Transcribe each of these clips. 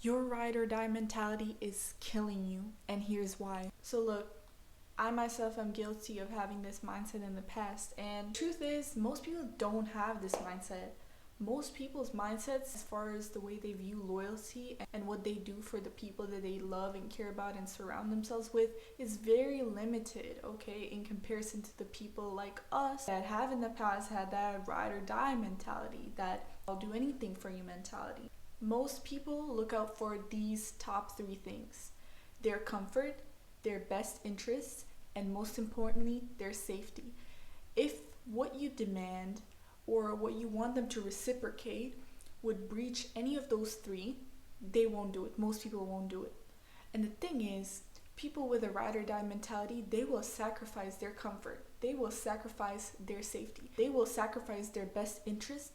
Your ride or die mentality is killing you, and here's why. So look, I myself am guilty of having this mindset in the past, and truth is, most people don't have this mindset. Most people's mindsets, as far as the way they view loyalty and what they do for the people that they love and care about and surround themselves with, is very limited, okay, in comparison to the people like us that have in the past had that ride or die mentality, that I'll do anything for you mentality. Most people look out for these top three things: their comfort, their best interests, and most importantly, their safety. If what you demand or what you want them to reciprocate would breach any of those three, they won't do it. Most people won't do it. And the thing is, people with a ride or die mentality, they will sacrifice their comfort, they will sacrifice their safety, they will sacrifice their best interest,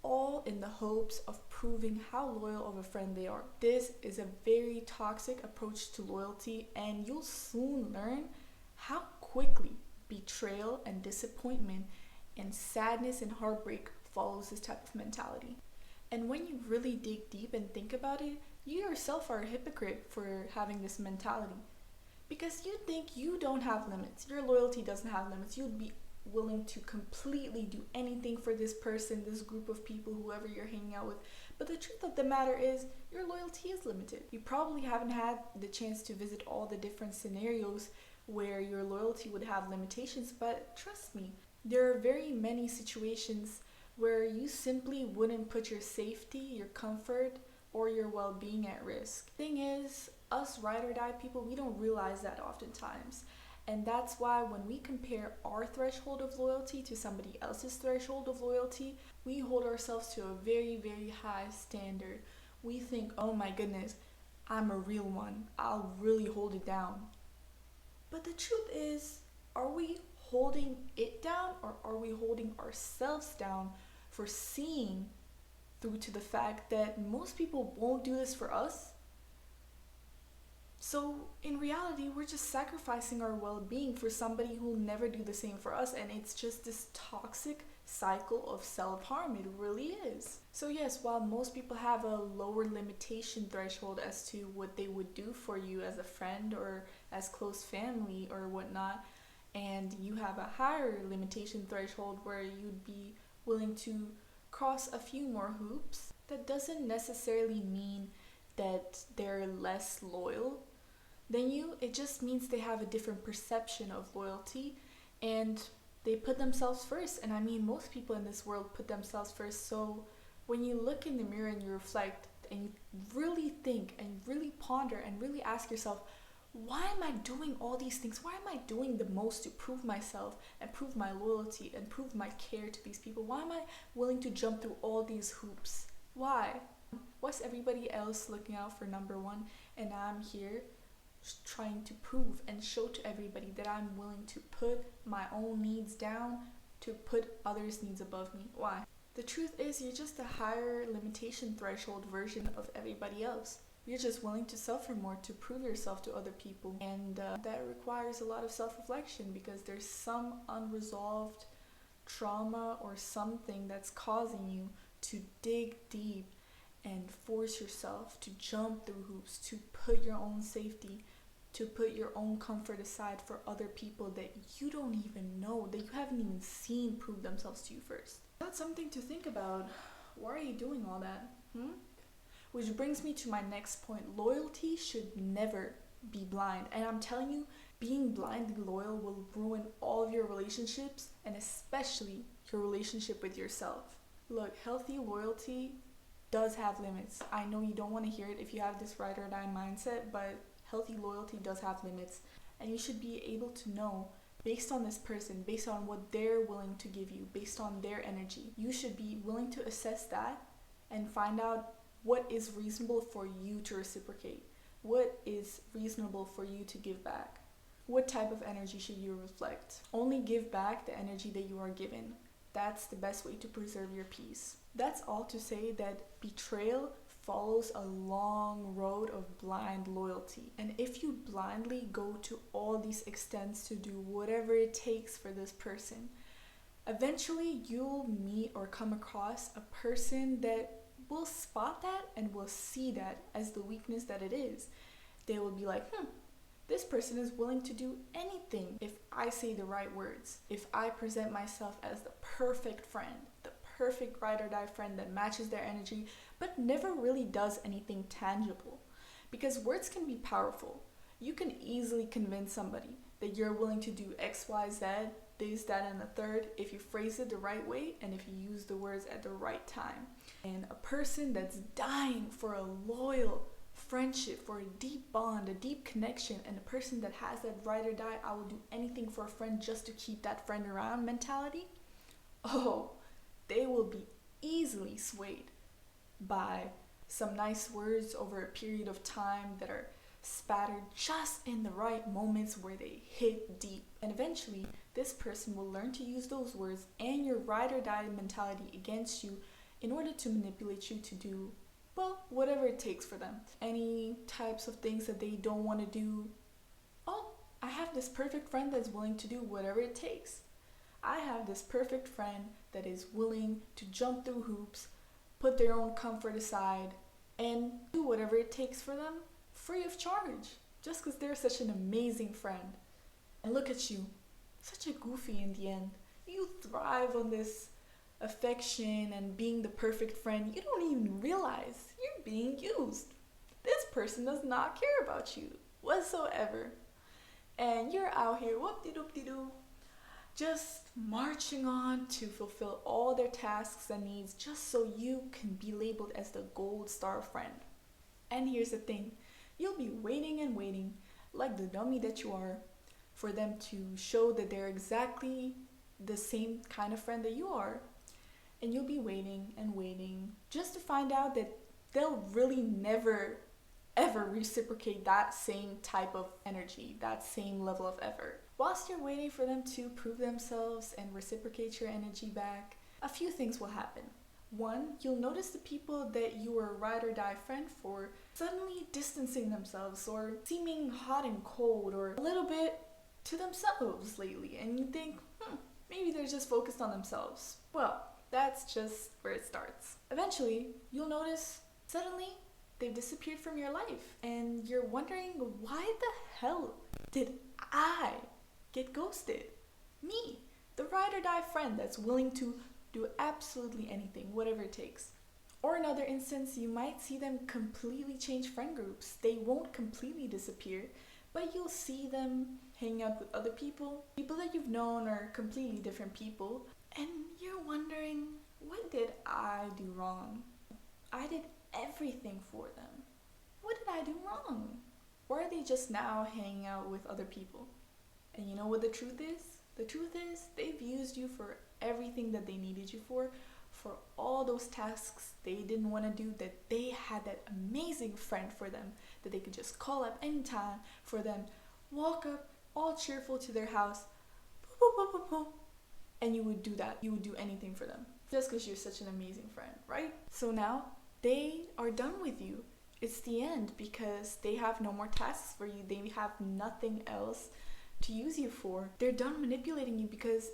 all in the hopes of proving how loyal of a friend they are. This is a very toxic approach to loyalty, and you'll soon learn how quickly betrayal and disappointment and sadness and heartbreak follows this type of mentality. And when you really dig deep and think about it, you yourself are a hypocrite for having this mentality. Because you think you don't have limits, your loyalty doesn't have limits. You'd be willing to completely do anything for this person, this group of people, whoever you're hanging out with. But the truth of the matter is, your loyalty is limited. You probably haven't had the chance to visit all the different scenarios where your loyalty would have limitations, but trust me, there are very many situations where you simply wouldn't put your safety, your comfort, or your well-being at risk. Thing is, us ride or die people, we don't realize that oftentimes. And that's why when we compare our threshold of loyalty to somebody else's threshold of loyalty, we hold ourselves to a very, very high standard. We think, oh my goodness, I'm a real one. I'll really hold it down. But the truth is, are we holding it down, or are we holding ourselves down for seeing through to the fact that most people won't do this for us? So in reality, we're just sacrificing our well-being for somebody who'll never do the same for us, and it's just this toxic cycle of self-harm. It really is. So yes, while most people have a lower limitation threshold as to what they would do for you as a friend or as close family or whatnot, and you have a higher limitation threshold where you'd be willing to cross a few more hoops, that doesn't necessarily mean that they're less loyal than you. It just means they have a different perception of loyalty, and they put themselves first. And I mean, most people in this world put themselves first. So when you look in the mirror and you reflect and you really think and really ponder and really ask yourself, why am I doing all these things? Why am I doing the most to prove myself and prove my loyalty and prove my care to these people? Why am I willing to jump through all these hoops? Why? Why's everybody else looking out for number one, and I'm here trying to prove and show to everybody that I'm willing to put my own needs down to put others' needs above me? Why? The truth is, you're just a higher limitation threshold version of everybody else. You're just willing to suffer more to prove yourself to other people, and that requires a lot of self-reflection, because there's some unresolved trauma or something that's causing you to dig deep and force yourself to jump through hoops, to put your own safety, to put your own comfort aside for other people that you don't even know, that you haven't even seen prove themselves to you first. That's something to think about. Why are you doing all that? Which brings me to my next point. Loyalty should never be blind. And I'm telling you, being blindly loyal will ruin all of your relationships, and especially your relationship with yourself. Look, healthy loyalty does have limits. I know you don't want to hear it if you have this ride or die mindset, but healthy loyalty does have limits. And you should be able to know, based on this person, based on what they're willing to give you, based on their energy, you should be willing to assess that and find out what is reasonable for you to reciprocate. What is reasonable for you to give back? What type of energy should you reflect? Only give back the energy that you are given. That's the best way to preserve your peace. That's all to say that betrayal follows a long road of blind loyalty. And if you blindly go to all these extents to do whatever it takes for this person, eventually you'll meet or come across a person that will spot that and will see that as the weakness that it is. They will be like, this person is willing to do anything if I say the right words, if I present myself as the perfect friend, the perfect ride or die friend that matches their energy, but never really does anything tangible. Because words can be powerful. You can easily convince somebody that you're willing to do X, Y, Z, this, that, and the third if you phrase it the right way and if you use the words at the right time. And a person that's dying for a loyal friendship, for a deep bond, a deep connection, and a person that has that ride or die, I will do anything for a friend just to keep that friend around mentality, they will be easily swayed by some nice words over a period of time that are spattered just in the right moments where they hit deep. And eventually, this person will learn to use those words and your ride or die mentality against you in order to manipulate you to do, well, whatever it takes for them. Any types of things that they don't want to do. I have this perfect friend that's willing to do whatever it takes. I have this perfect friend that is willing to jump through hoops, put their own comfort aside, and do whatever it takes for them free of charge, just because they're such an amazing friend. And look at you, such a goofy in the end. You thrive on this affection and being the perfect friend. You don't even realize you're being used. This person does not care about you whatsoever. And you're out here, whoop-de-doop-de-doo, just marching on to fulfill all their tasks and needs just so you can be labeled as the gold star friend. And here's the thing, you'll be waiting and waiting, like the dummy that you are, for them to show that they're exactly the same kind of friend that you are. And you'll be waiting and waiting just to find out that they'll really never ever reciprocate that same type of energy, that same level of effort. Whilst you're waiting for them to prove themselves and reciprocate your energy back, a few things will happen. One, you'll notice the people that you were a ride or die friend for suddenly distancing themselves or seeming hot and cold or a little bit to themselves lately, and you think, maybe they're just focused on themselves. Well, that's just where it starts. Eventually, you'll notice suddenly they've disappeared from your life, and you're wondering, why the hell did I get ghosted? Me, the ride or die friend that's willing to do absolutely anything, whatever it takes. Or another instance, you might see them completely change friend groups. They won't completely disappear, but you'll see them hang out with other people that you've known are completely different people, and you're wondering, what did I do wrong? I did everything for them. What did I do wrong? Or are they just now hanging out with other people? And you know what the truth is? The truth is they've used you for everything that they needed you for all those tasks they didn't want to do, that they had that amazing friend for them that they could just call up anytime for them, walk up all cheerful to their house, boop, boop, boop, boop, boop, and you would do that. You would do anything for them just because you're such an amazing friend, right? So now they are done with you. It's the end because they have no more tasks for you. They have nothing else to use you for. They're done manipulating you because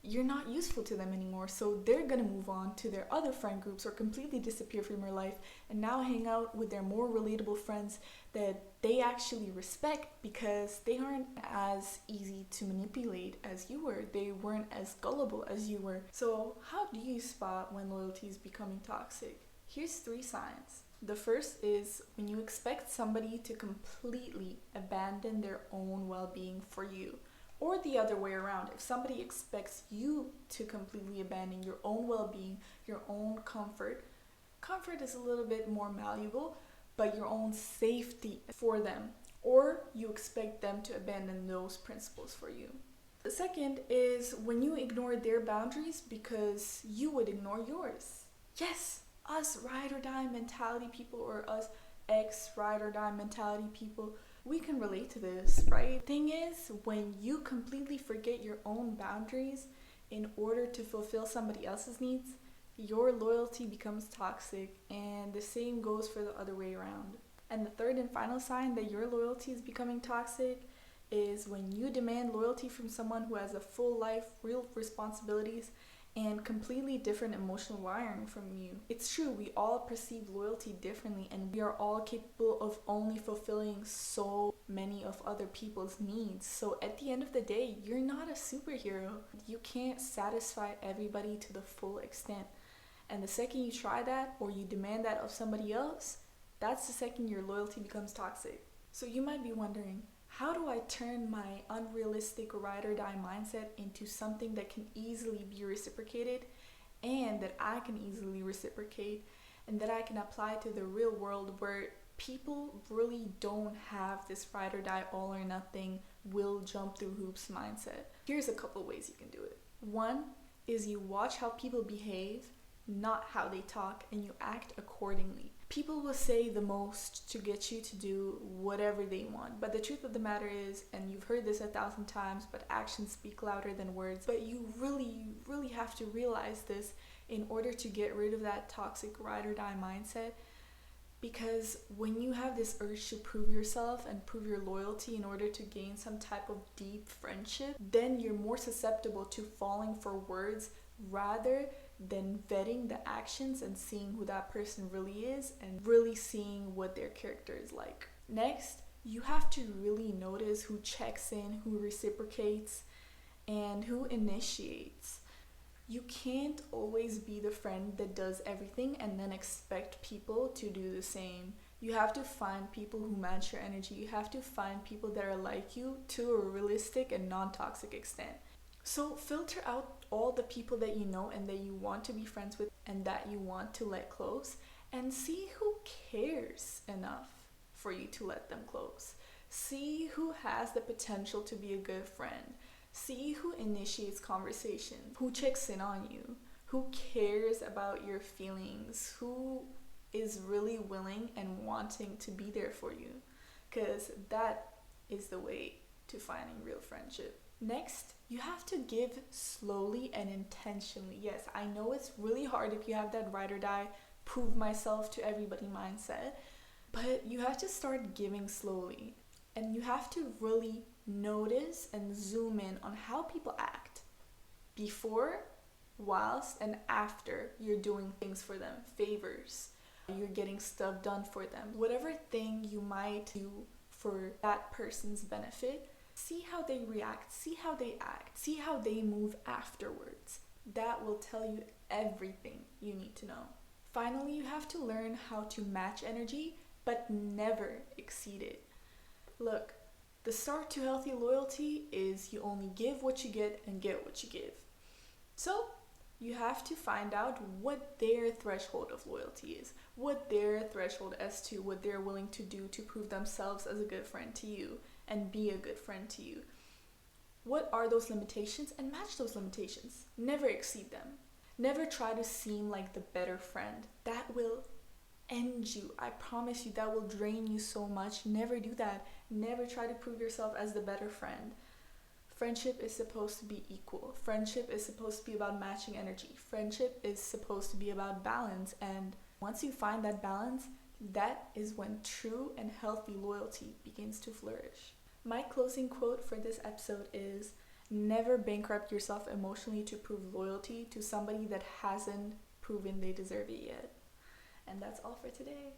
you're not useful to them anymore. So they're gonna move on to their other friend groups or completely disappear from your life and now hang out with their more relatable friends that they actually respect because they aren't as easy to manipulate as you were. They weren't as gullible as you were. So how do you spot when loyalty is becoming toxic? Here's 3 signs. The first is when you expect somebody to completely abandon their own well-being for you. Or the other way around, if somebody expects you to completely abandon your own well-being, your own comfort is a little bit more malleable, but your own safety for them, or you expect them to abandon those principles for you. The second is when you ignore their boundaries because you would ignore yours. Yes, us ride or die mentality people, or us ex ride or die mentality people, we can relate to this, right? Thing is, when you completely forget your own boundaries in order to fulfill somebody else's needs, your loyalty becomes toxic, and the same goes for the other way around. And the third and final sign that your loyalty is becoming toxic is when you demand loyalty from someone who has a full life, real responsibilities, and completely different emotional wiring from you. It's true, we all perceive loyalty differently, and we are all capable of only fulfilling so many of other people's needs. So at the end of the day, you're not a superhero. You can't satisfy everybody to the full extent. And the second you try that or you demand that of somebody else, that's the second your loyalty becomes toxic. So you might be wondering, how do I turn my unrealistic ride or die mindset into something that can easily be reciprocated and that I can easily reciprocate and that I can apply to the real world where people really don't have this ride or die, all or nothing, will jump through hoops mindset? Here's a couple ways you can do it. One is you watch how people behave, not how they talk, and you act accordingly. People will say the most to get you to do whatever they want, but the truth of the matter is, and you've heard this 1,000 times, but actions speak louder than words. But you really have to realize this in order to get rid of that toxic ride or die mindset. Because when you have this urge to prove yourself and prove your loyalty in order to gain some type of deep friendship, then you're more susceptible to falling for words rather than vetting the actions and seeing who that person really is and really seeing what their character is like. Next, you have to really notice who checks in, who reciprocates, and who initiates. You can't always be the friend that does everything and then expect people to do the same. You have to find people who match your energy. You have to find people that are like you to a realistic and non-toxic extent. So filter out all the people that you know and that you want to be friends with and that you want to let close, and see who cares enough for you to let them close. See who has the potential to be a good friend. See who initiates conversation, who checks in on you, who cares about your feelings, who is really willing and wanting to be there for you, because that is the way to finding real friendship. Next, you have to give slowly and intentionally. Yes, I know it's really hard if you have that ride or die, prove myself to everybody mindset, but you have to start giving slowly. And you have to really notice and zoom in on how people act before, whilst, and after you're doing things for them, favors. You're getting stuff done for them. Whatever thing you might do for that person's benefit, see how they react, see how they act, see how they move afterwards. That will tell you everything you need to know. Finally, you have to learn how to match energy, but never exceed it. Look, the start to healthy loyalty is you only give what you get and get what you give. So, you have to find out what their threshold of loyalty is, what their threshold as to what they're willing to do to prove themselves as a good friend to you and be a good friend to you. What are those limitations, and match those limitations. Never exceed them. Never try to seem like the better friend. That will end you. I promise you, that will drain you so much. Never do that. Never try to prove yourself as the better friend. Friendship is supposed to be equal. Friendship is supposed to be about matching energy. Friendship is supposed to be about balance. And once you find that balance, that is when true and healthy loyalty begins to flourish. My closing quote for this episode is, never bankrupt yourself emotionally to prove loyalty to somebody that hasn't proven they deserve it yet. And that's all for today.